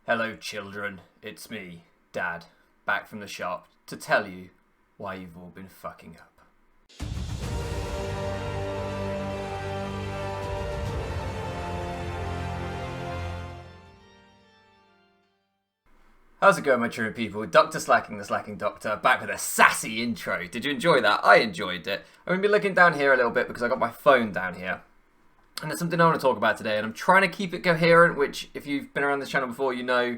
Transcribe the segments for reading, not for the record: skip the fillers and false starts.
Hello, children. It's me, Dad, back from the shop to tell you why you've all been fucking up. How's it going, my true people? Dr. Slacking, the Slacking Doctor, back with a sassy intro. Did you enjoy that? I enjoyed it. I'm going to be looking down here a little bit because I got my phone down here. And there's something I want to talk about today, and I'm trying to keep it coherent, which, if you've been around this channel before, you know,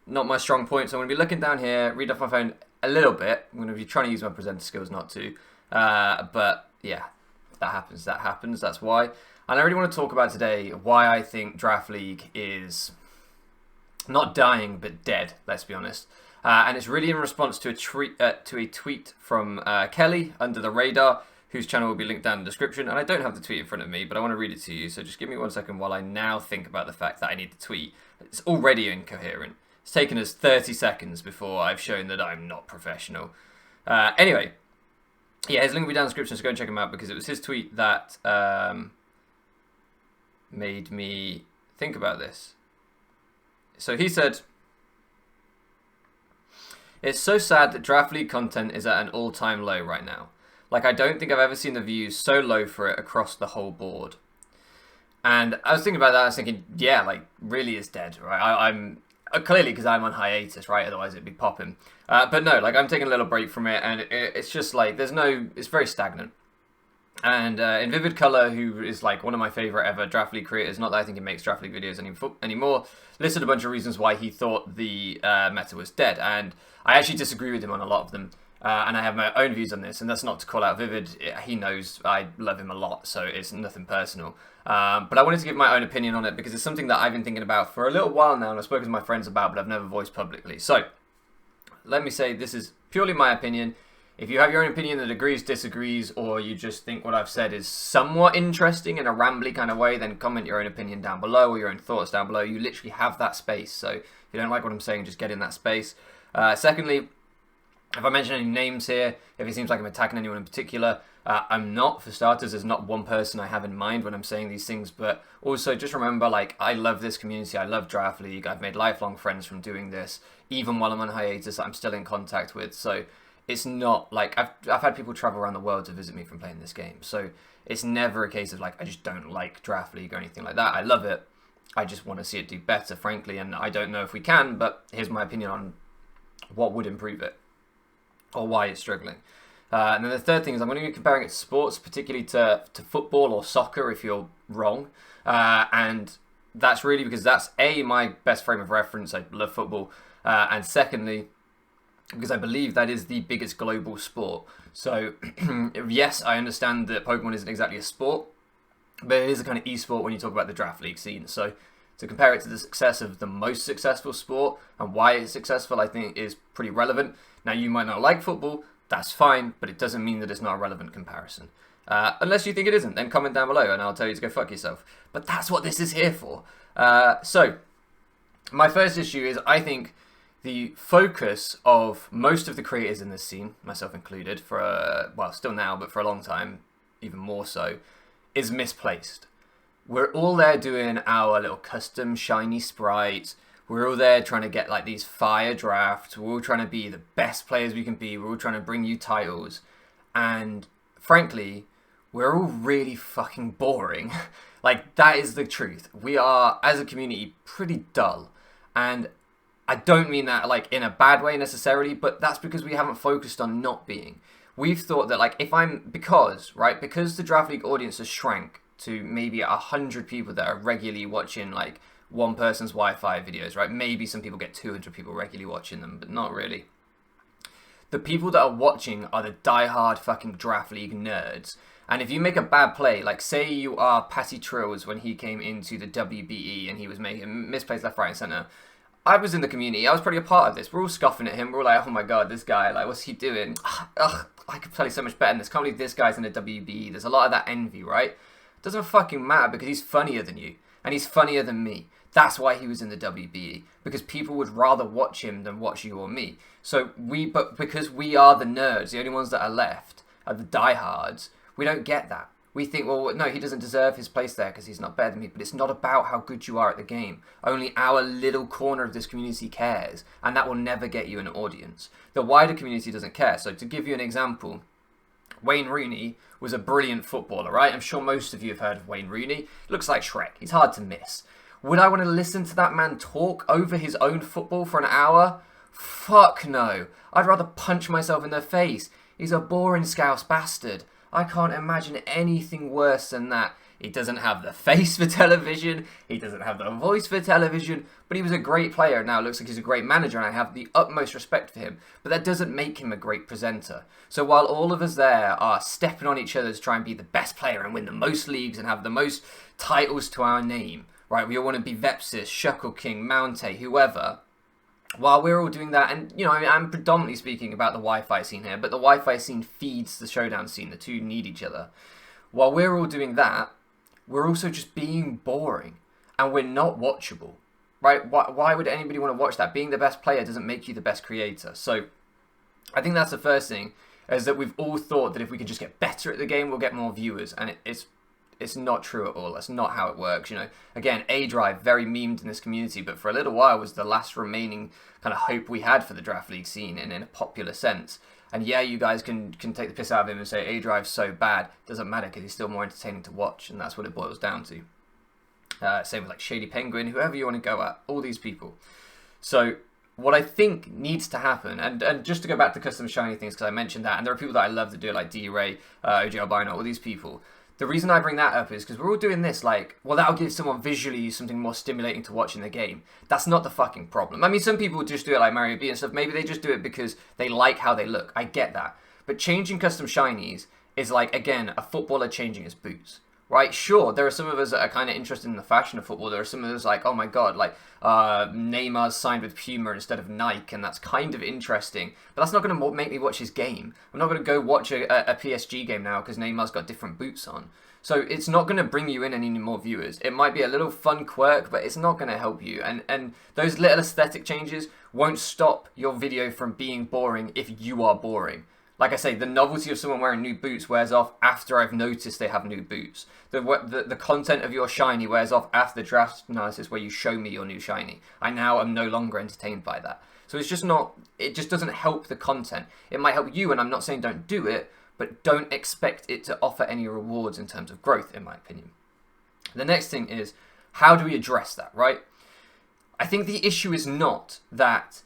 not my strong point. So I'm going to be looking down here, read off my phone a little bit. I'm going to be trying to use my presenter skills not to. But, yeah, that happens. That's why. And I really want to talk about today why I think Draft League is not dying, but dead, let's be honest. And it's really in response to a tweet from Kelly, Under the Radar, whose channel will be linked down in the description. And I don't have the tweet in front of me, but I want to read it to you. So just give me 1 second while I now think about the fact that I need the tweet. It's already incoherent. It's taken us 30 seconds before I've shown that I'm not professional. Anyway, yeah, his link will be down in the description, so go and check him out, because it was his tweet that made me think about this. So he said, "It's so sad that Draft League content is at an all-time low right now. Like, I don't think I've ever seen the views so low for it across the whole board." And I was thinking about that, I was thinking, yeah, like, really is dead, right? I'm clearly because I'm on hiatus, right? Otherwise it'd be popping. But no, like, I'm taking a little break from it, and it's just like, it's very stagnant. And in Vivid Colour, who is like one of my favourite ever Draft League creators, not that I think he makes Draft League videos anymore, listed a bunch of reasons why he thought the meta was dead. And I actually disagree with him on a lot of them. And I have my own views on this, and that's not to call out Vivid. He knows I love him a lot, so it's nothing personal. But I wanted to give my own opinion on it because it's something that I've been thinking about for a little while now, and I've spoken to my friends about, but I've never voiced publicly. So, let me say this is purely my opinion. If you have your own opinion that agrees, disagrees, or you just think what I've said is somewhat interesting in a rambly kind of way, then comment your own opinion down below or your own thoughts down below. You literally have that space. So if you don't like what I'm saying, just get in that space. Secondly, if I mention any names here, if it seems like I'm attacking anyone in particular, I'm not. For starters, there's not one person I have in mind when I'm saying these things, but also just remember, like, I love this community, I love Draft League, I've made lifelong friends from doing this, even while I'm on hiatus, I'm still in contact with, so it's not like, I've had people travel around the world to visit me from playing this game, so it's never a case of, like, I just don't like Draft League or anything like that. I love it, I just want to see it do better, frankly, and I don't know if we can, but here's my opinion on what would improve it, or why it's struggling. And then the third thing is I'm going to be comparing it to sports, particularly to football or soccer if you're wrong. And that's really because that's A, my best frame of reference. I love football. And secondly, because I believe that is the biggest global sport. So yes, I understand that Pokemon isn't exactly a sport, but it is a kind of e-sport when you talk about the Draft League scene. So to compare it to the success of the most successful sport and why it's successful, I think is pretty relevant. Now, you might not like football, that's fine, but it doesn't mean that it's not a relevant comparison. Unless you think it isn't, then comment down below and I'll tell you to go fuck yourself. But that's what this is here for. So, my first issue is I think the focus of most of the creators in this scene, myself included, well, still now, but for a long time, even more so, is misplaced. We're all there doing our little custom shiny sprites. We're all there trying to get like these fire drafts. We're all trying to be the best players we can be. We're all trying to bring you titles. And frankly, we're all really fucking boring. Like, that is the truth. We are, as a community, pretty dull. And I don't mean that like in a bad way necessarily, but that's because we haven't focused on not being. We've thought that like because the Draft League audience has shrank to maybe 100 people that are regularly watching like one person's Wi-Fi videos, right? Maybe some people get 200 people regularly watching them, but not really. The people that are watching are the die-hard fucking Draft League nerds. And if you make a bad play, like say you are Patty Trills when he came into the WBE and he was making misplays left, right, and centre. I was in the community, I was pretty a part of this. We're all scoffing at him, we're all like, oh my god, this guy, like, what's he doing? Ugh, I could play so much better than this. Can't believe this guy's in the WBE. There's a lot of that envy, right? It doesn't fucking matter because he's funnier than you. And he's funnier than me. That's why he was in the WBE, because people would rather watch him than watch you or me. But because we are the nerds, the only ones that are left are the diehards, we don't get that. we think, well, no, he doesn't deserve his place there because he's not better than me. But it's not about how good you are at the game. Only our little corner of this community cares, and that will never get you an audience. The wider community doesn't care. So to give you an example, Wayne Rooney was a brilliant footballer, right? I'm sure most of you have heard of Wayne Rooney. Looks like Shrek. He's hard to miss. Would I want to listen to that man talk over his own football for an hour? Fuck no. I'd rather punch myself in the face. He's a boring scouse bastard. I can't imagine anything worse than that. He doesn't have the face for television. He doesn't have the voice for television. But he was a great player. Now it looks like he's a great manager, and I have the utmost respect for him. But that doesn't make him a great presenter. So while all of us there are stepping on each other to try and be the best player and win the most leagues and have the most titles to our name, right? We all want to be Vepsis, Shuckle King, Mountay, whoever. While we're all doing that, and, you know, I'm predominantly speaking about the Wi-Fi scene here, but the Wi-Fi scene feeds the Showdown scene. The two need each other. While we're all doing that, we're also just being boring, and we're not watchable, right? Why would anybody want to watch that? Being the best player doesn't make you the best creator. So I think that's the first thing, is that we've all thought that if we could just get better at the game, we'll get more viewers, and it's not true at all. That's not how it works, you know. Again, A-Drive, very memed in this community, but for a little while was the last remaining kind of hope we had for the Draft League scene in a popular sense. And yeah, you guys can take the piss out of him and say A-Drive's so bad. Doesn't matter, because he's still more entertaining to watch, and that's what it boils down to. Same with like Shady Penguin, whoever you want to go at, all these people. So what I think needs to happen, and just to go back to custom shiny things, because I mentioned that, and there are people that I love to do it, like D-Ray, OG Albino, all these people. The reason I bring that up is because we're all doing this like, well, that'll give someone visually something more stimulating to watch in the game. That's not the fucking problem. I mean, some people just do it like Mario B and stuff. Maybe they just do it because they like how they look. I get that. But changing custom shinies is like, again, a footballer changing his boots. Right? Sure, there are some of us that are kind of interested in the fashion of football. There are some of us like, oh my god, like Neymar's signed with Puma instead of Nike, and that's kind of interesting. But that's not going to make me watch his game. I'm not going to go watch a PSG game now because Neymar's got different boots on. So it's not going to bring you in any more viewers. It might be a little fun quirk, but it's not going to help you. And those little aesthetic changes won't stop your video from being boring if you are boring. Like I say, the novelty of someone wearing new boots wears off after I've noticed they have new boots. The content of your shiny wears off after the draft analysis where you show me your new shiny. I now am no longer entertained by that. So it's just not, it just doesn't help the content. It might help you, and I'm not saying don't do it, but don't expect it to offer any rewards in terms of growth, in my opinion. The next thing is, how do we address that, right? I think the issue is not that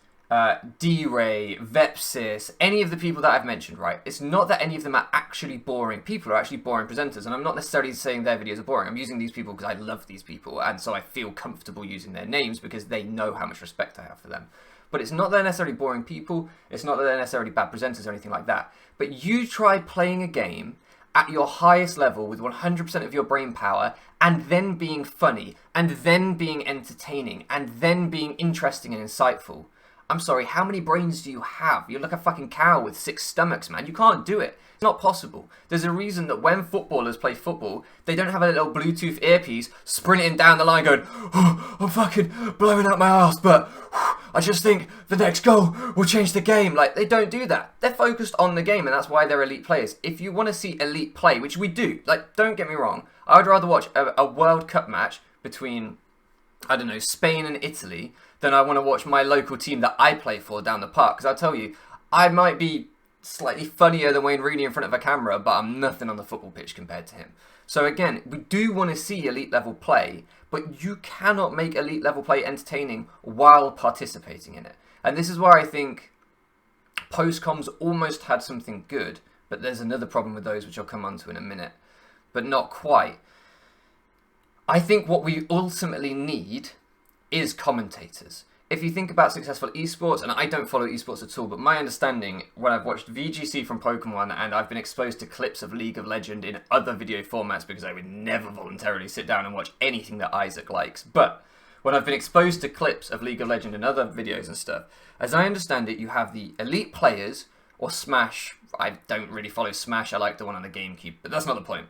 D-Ray, Vepsis, any of the people that I've mentioned, right? It's not that any of them are actually boring. People are actually boring presenters, and I'm not necessarily saying their videos are boring. I'm using these people because I love these people, and so I feel comfortable using their names because they know how much respect I have for them. But it's not that they're necessarily boring people. It's not that they're necessarily bad presenters or anything like that. But you try playing a game at your highest level with 100% of your brain power, and then being funny, and then being entertaining, and then being interesting and insightful. I'm sorry, how many brains do you have? You're like a fucking cow with 6 stomachs, man. You can't do it. It's not possible. There's a reason that when footballers play football, they don't have a little Bluetooth earpiece sprinting down the line going, oh, I'm fucking blowing out my ass, but I just think the next goal will change the game. Like, they don't do that. They're focused on the game, and that's why they're elite players. If you want to see elite play, which we do, like, don't get me wrong, I would rather watch a World Cup match between, I don't know, Spain and Italy than I want to watch my local team that I play for down the park. Because I'll tell you, I might be slightly funnier than Wayne Rooney in front of a camera, but I'm nothing on the football pitch compared to him. So again, we do want to see elite level play, but you cannot make elite level play entertaining while participating in it. And this is where I think post-coms almost had something good, but there's another problem with those which I'll come on to in a minute, but not quite. I think what we ultimately need is commentators. If you think about successful esports, and I don't follow esports at all, but my understanding when I've watched VGC from Pokémon and I've been exposed to clips of League of Legends in other video formats, because I would never voluntarily sit down and watch anything that Isaac likes, but when I've been exposed to clips of League of Legends and other videos and stuff, as I understand it, you have the elite players, or Smash. I don't really follow Smash, I like the one on the GameCube, but that's not the point.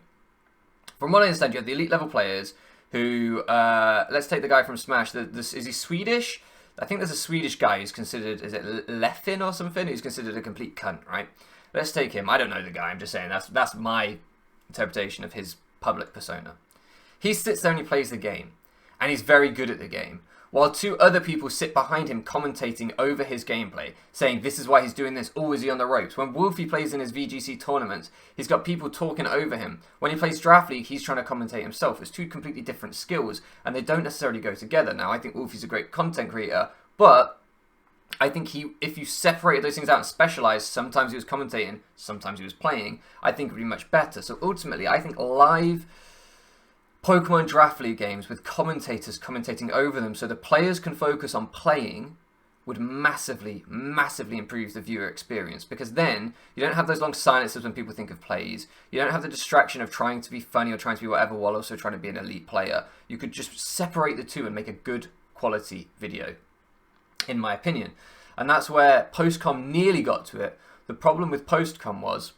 From what I understand, you have the elite level players who, let's take the guy from Smash, is he Swedish? I think there's a Swedish guy who's considered, is it Leffin or something, who's considered a complete cunt, right? Let's take him. I don't know the guy, I'm just saying, that's my interpretation of his public persona. He sits there and he plays the game, and he's very good at the game, while 2 other people sit behind him commentating over his gameplay, saying this is why he's doing this, is he on the ropes? When Wolfie plays in his VGC tournaments, he's got people talking over him. When he plays Draft League, he's trying to commentate himself. It's 2 completely different skills, and they don't necessarily go together. Now, I think Wolfie's a great content creator, but I think if you separated those things out and specialised, sometimes he was commentating, sometimes he was playing, I think it would be much better. So ultimately, I think live Pokemon Draft League games with commentators commentating over them so the players can focus on playing would massively, massively improve the viewer experience, because then you don't have those long silences when people think of plays. You don't have the distraction of trying to be funny or trying to be whatever while also trying to be an elite player. You could just separate the 2 and make a good quality video, in my opinion. And that's where Postcom nearly got to it. The problem with Postcom was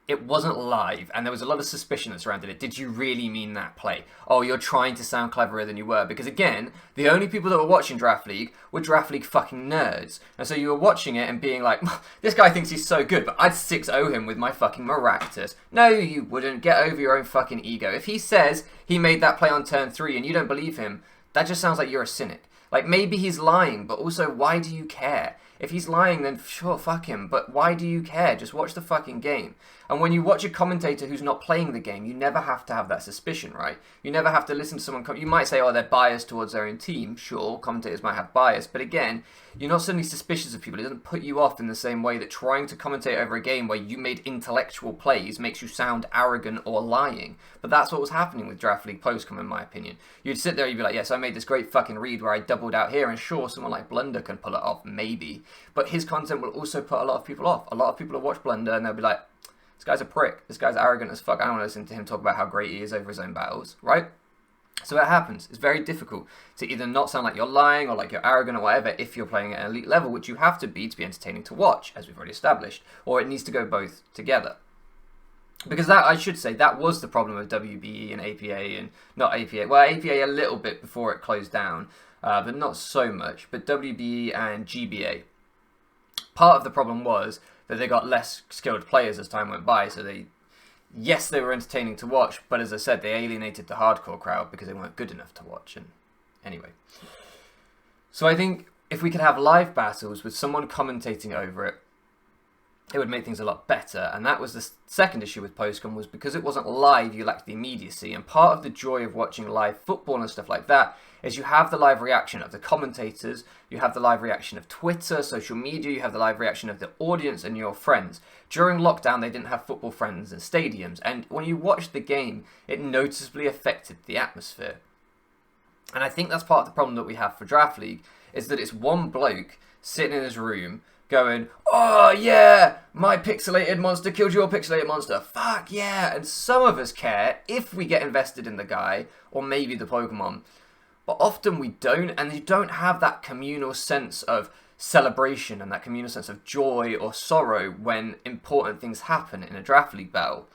it wasn't live, and there was a lot of suspicion that surrounded it. Did you really mean that play? Oh, you're trying to sound cleverer than you were. Because again, the only people that were watching Draft League were Draft League fucking nerds. And so you were watching it and being like, this guy thinks he's so good, but I'd 6-0 him with my fucking Maractus. No, you wouldn't. Get over your own fucking ego. If he says he made that play on turn 3 and you don't believe him, that just sounds like you're a cynic. Like, maybe he's lying, but also, why do you care? If he's lying, then sure, fuck him. But why do you care? Just watch the fucking game. And when you watch a commentator who's not playing the game, you never have to have that suspicion, right? You never have to listen to someone. You might say, oh, they're biased towards their own team. Sure, commentators might have bias. But again, you're not suddenly suspicious of people. It doesn't put you off in the same way that trying to commentate over a game where you made intellectual plays makes you sound arrogant or lying. But that's what was happening with Draft League Postcom, in my opinion. You'd sit there, you'd be like, yes, I made this great fucking read where I doubled out here, and sure, someone like Blunder can pull it off, maybe. But his content will also put a lot of people off. A lot of people will watch Blunder and they'll be like, this guy's a prick. This guy's arrogant as fuck. I don't want to listen to him talk about how great he is over his own battles, right? So it happens. It's very difficult to either not sound like you're lying or like you're arrogant or whatever if you're playing at an elite level, which you have to be entertaining to watch, as we've already established. Or it needs to go both together. Because that, I should say, that was the problem with WBE and APA and... Not APA. Well, APA a little bit before it closed down, but not so much. But WBE and GBA. Part of the problem was that they got less skilled players as time went by, so yes, they were entertaining to watch, but as I said, they alienated the hardcore crowd because they weren't good enough to watch. And anyway, so I think if we could have live battles with someone commentating over it, it would make things a lot better. And that was the second issue with Postcom, was because it wasn't live, you lacked the immediacy. And part of the joy of watching live football and stuff like that is you have the live reaction of the commentators, you have the live reaction of Twitter, social media, you have the live reaction of the audience and your friends. During lockdown, they didn't have football friends in stadiums, and when you watched the game, it noticeably affected the atmosphere. And I think that's part of the problem that we have for Draft League, is that it's one bloke sitting in his room going, oh yeah, my pixelated monster killed your pixelated monster, fuck yeah. And some of us care if we get invested in the guy, or maybe the Pokemon. But often we don't, and you don't have that communal sense of celebration and that communal sense of joy or sorrow when important things happen in a Draft League battle.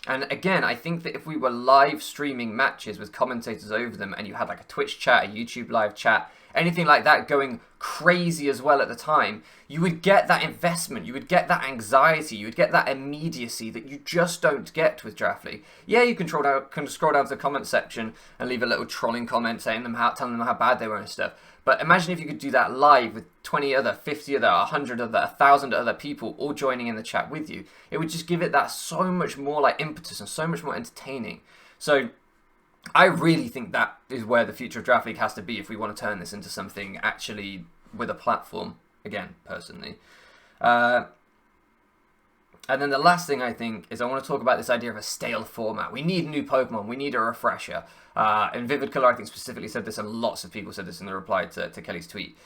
And again, I think that if we were live streaming matches with commentators over them, and you had like a Twitch chat, a YouTube live chat, anything like that going crazy as well at the time, you would get that investment, you would get that anxiety, you would get that immediacy that you just don't get with Draft League. Yeah, you can scroll down to the comment section and leave a little trolling comment telling them how bad they were and stuff. But imagine if you could do that live with 20 other, 50 other, 100 other, 1,000 other people all joining in the chat with you. It would just give it that so much more like impetus and so much more entertaining. So I really think that is where the future of Draft League has to be if we want to turn this into something actually with a platform, again, personally. And then the last thing I think is I want to talk about this idea of a stale format. We need new Pokemon. We need a refresher. And Vivid Color, I think, specifically said this, and lots of people said this in the reply to Kelly's tweet.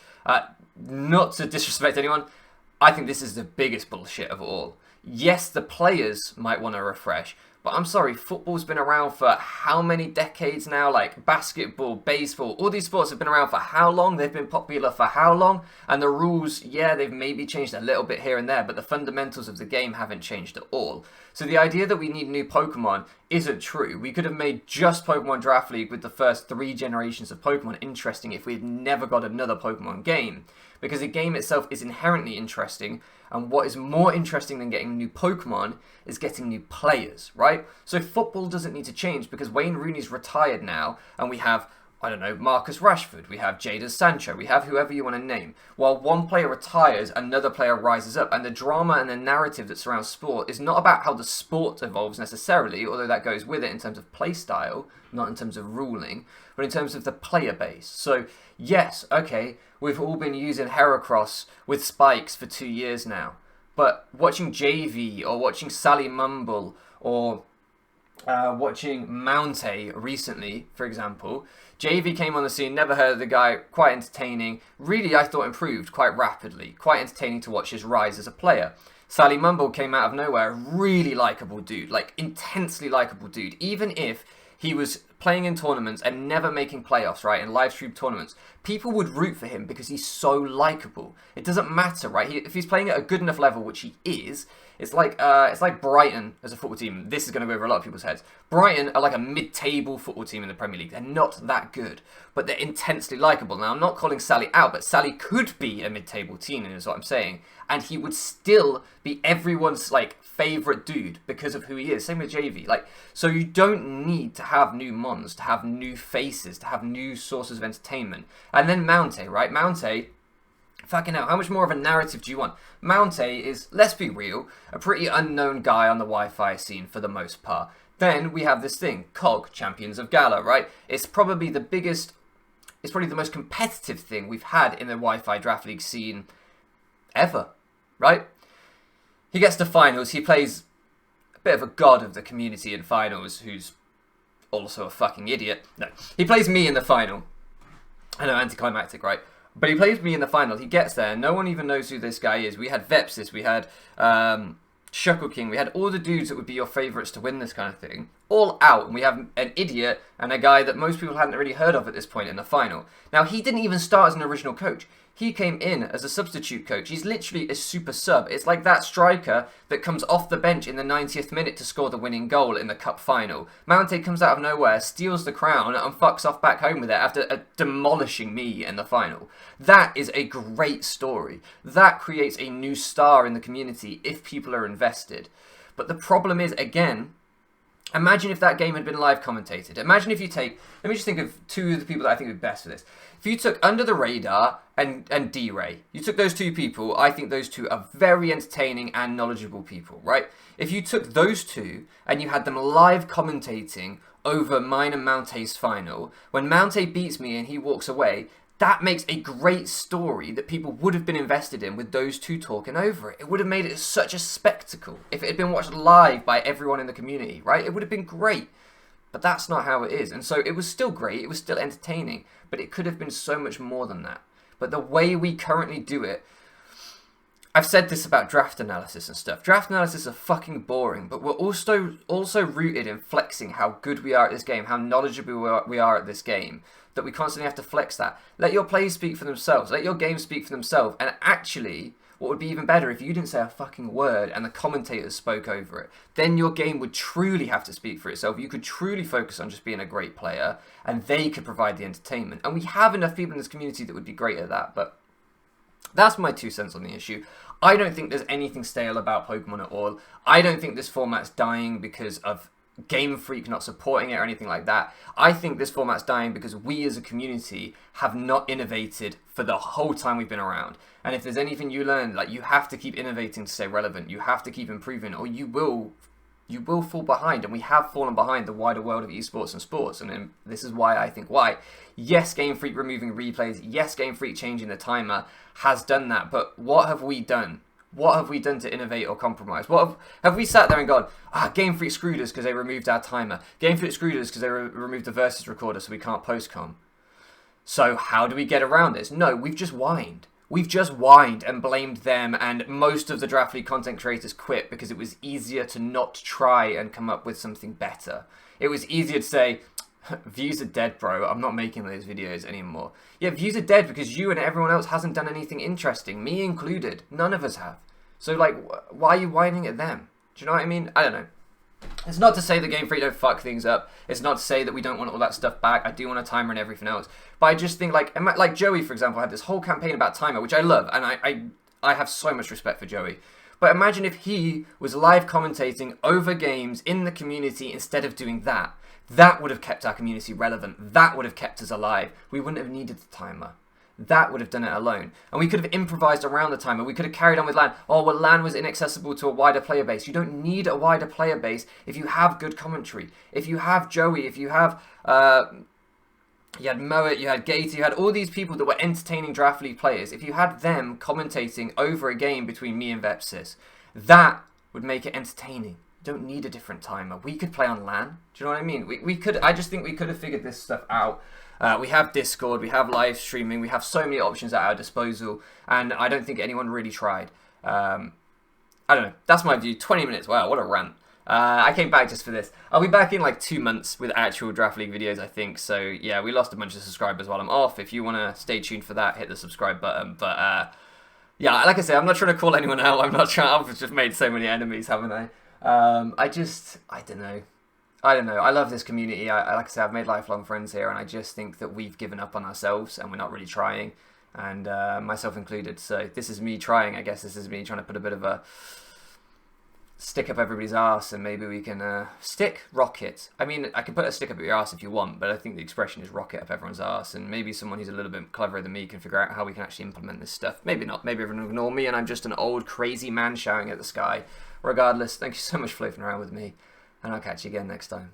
Not to disrespect anyone, I think this is the biggest bullshit of all. Yes, the players might want to refresh, But I'm sorry, football's been around for how many decades now? Like basketball, baseball, all these sports have been around for how long? They've been popular for how long? And the rules, yeah, they've maybe changed a little bit here and there, but the fundamentals of the game haven't changed at all. So the idea that we need new Pokemon isn't true. We could have made just Pokemon Draft League with the first 3 generations of Pokemon interesting if we had never got another Pokemon game. Because the game itself is inherently interesting, and what is more interesting than getting new Pokemon is getting new players, right? So football doesn't need to change because Wayne Rooney's retired now, and we have, I don't know, Marcus Rashford, we have Jadon Sancho, we have whoever you want to name. While one player retires, another player rises up, and the drama and the narrative that surrounds sport is not about how the sport evolves necessarily, although that goes with it in terms of play style, not in terms of ruling, but in terms of the player base. So, yes, okay, we've all been using Heracross with spikes for 2 years now, but watching JV or watching Sally Mumble or watching Mountay recently, for example, JV came on the scene, never heard of the guy, quite entertaining, really I thought improved quite rapidly, quite entertaining to watch his rise as a player. Sally Mumble came out of nowhere, really likeable dude, like intensely likeable dude, even if he was playing in tournaments and never making playoffs, right, in live stream tournaments. People would root for him because he's so likeable. It doesn't matter, right? If he's playing at a good enough level, which he is, it's like Brighton as a football team. This is going to go over a lot of people's heads. Brighton are like a mid-table football team in the Premier League. They're not that good, but they're intensely likeable. Now, I'm not calling Sally out, but Sally could be a mid-table team, is what I'm saying, and he would still be everyone's like favorite dude because of who he is. Same with JV. Like, so you don't need to have new mons, to have new faces, to have new sources of entertainment. And then Mountay, right? Mountay, fucking hell, how much more of a narrative do you want? Mountay is, let's be real, a pretty unknown guy on the Wi-Fi scene for the most part. Then we have this thing, COG, Champions of Gala, right? It's probably the biggest, it's probably the most competitive thing we've had in the Wi-Fi Draft League scene ever, right? He gets to finals, he plays a bit of a god of the community in finals, who's also a fucking idiot. No, he plays me in the final. I know, anticlimactic, right? But he plays me in the final. He gets there. No one even knows who this guy is. We had Vepsis. We had Shuckle King. We had all the dudes that would be your favourites to win this kind of thing. All out. And we have an idiot and a guy that most people hadn't really heard of at this point in the final. Now, he didn't even start as an original coach. He came in as a substitute coach. He's literally a super sub. It's like that striker that comes off the bench in the 90th minute to score the winning goal in the cup final. Mountay comes out of nowhere, steals the crown, and fucks off back home with it after demolishing me in the final. That is a great story. That creates a new star in the community if people are invested. But the problem is, again, imagine if that game had been live commentated. Imagine if you take, let me just think of 2 of the people that I think would be best for this. If you took Under the Radar and D-Ray, you took those 2 people, I think those 2 are very entertaining and knowledgeable people, right? If you took those 2 and you had them live commentating over mine and Mountay's final, when Mountay beats me and he walks away, that makes a great story that people would have been invested in with those 2 talking over it. It would have made it such a spectacle if it had been watched live by everyone in the community, right? It would have been great. But that's not how it is. And so it was still great, it was still entertaining, but it could have been so much more than that. But the way we currently do it, I've said this about draft analysis and stuff. Draft analysis are fucking boring, but we're also rooted in flexing how good we are at this game, how knowledgeable we are at this game, that we constantly have to flex that. Let your plays speak for themselves. Let your games speak for themselves. And actually, what would be even better if you didn't say a fucking word and the commentators spoke over it. Then your game would truly have to speak for itself. You could truly focus on just being a great player and they could provide the entertainment. And we have enough people in this community that would be great at that. But that's my 2 cents on the issue. I don't think there's anything stale about Pokemon at all. I don't think this format's dying because of Game Freak not supporting it or anything like that. I think this format's dying because we as a community have not innovated for the whole time we've been around. And if there's anything you learn, like, you have to keep innovating to stay relevant. You have to keep improving, or you will fall behind. And we have fallen behind the wider world of esports and sports. And this is why I think why. Yes, Game Freak removing replays. Yes, Game Freak changing the timer has done that. But what have we done? What have we done to innovate or compromise? What have we sat there and gone, Game Freak screwed us because they removed our timer. Game Freak screwed us because they removed the versus recorder so we can't post-com. So how do we get around this? No, we've just whined. we've just whined and blamed them, and most of the Draft League content creators quit because it was easier to not try and come up with something better. It was easier to say, views are dead, bro. I'm not making those videos anymore. Yeah, views are dead because you and everyone else hasn't done anything interesting, me included. None of us have. So, like, why are you whining at them? Do you know what I mean? I don't know. It's not to say that Game Freak don't fuck things up. It's not to say that we don't want all that stuff back. I do want a timer and everything else. But I just think, like Joey, for example, had this whole campaign about timer, which I love, and I have so much respect for Joey. But imagine if he was live commentating over games in the community instead of doing that. That would have kept our community relevant. That would have kept us alive. We wouldn't have needed the timer. That would have done it alone. And we could have improvised around the timer. We could have carried on with LAN. Oh, well, LAN was inaccessible to a wider player base. You don't need a wider player base if you have good commentary. If you have Joey, if you have... you had Moet, you had Gator, you had all these people that were entertaining Draft League players. If you had them commentating over a game between me and Vepsis, that would make it entertaining. You don't need a different timer. We could play on LAN. Do you know what I mean? We could. I just think we could have figured this stuff out. We have Discord, we have live streaming, we have so many options at our disposal, and I don't think anyone really tried. I don't know. That's my view. 20 minutes. Wow, what a rant. I came back just for this. I'll be back in like 2 months with actual Draft League videos, I think. So, yeah, we lost a bunch of subscribers while I'm off. If you want to stay tuned for that, hit the subscribe button. But, yeah, like I said, I'm not trying to call anyone out. I'm not trying. I've just made so many enemies, haven't I? I don't know. I don't know. I love this community. Like I said, I've made lifelong friends here, and I just think that we've given up on ourselves, and we're not really trying, and myself included. So this is me trying, I guess. This is me trying to put a bit of a stick up everybody's arse, and maybe we can rocket. I mean, I can put a stick up your arse if you want, but I think the expression is rocket up everyone's arse, and maybe someone who's a little bit cleverer than me can figure out how we can actually implement this stuff. Maybe not. Maybe everyone will ignore me, and I'm just an old crazy man shouting at the sky. Regardless, thank you so much for floating around with me, and I'll catch you again next time.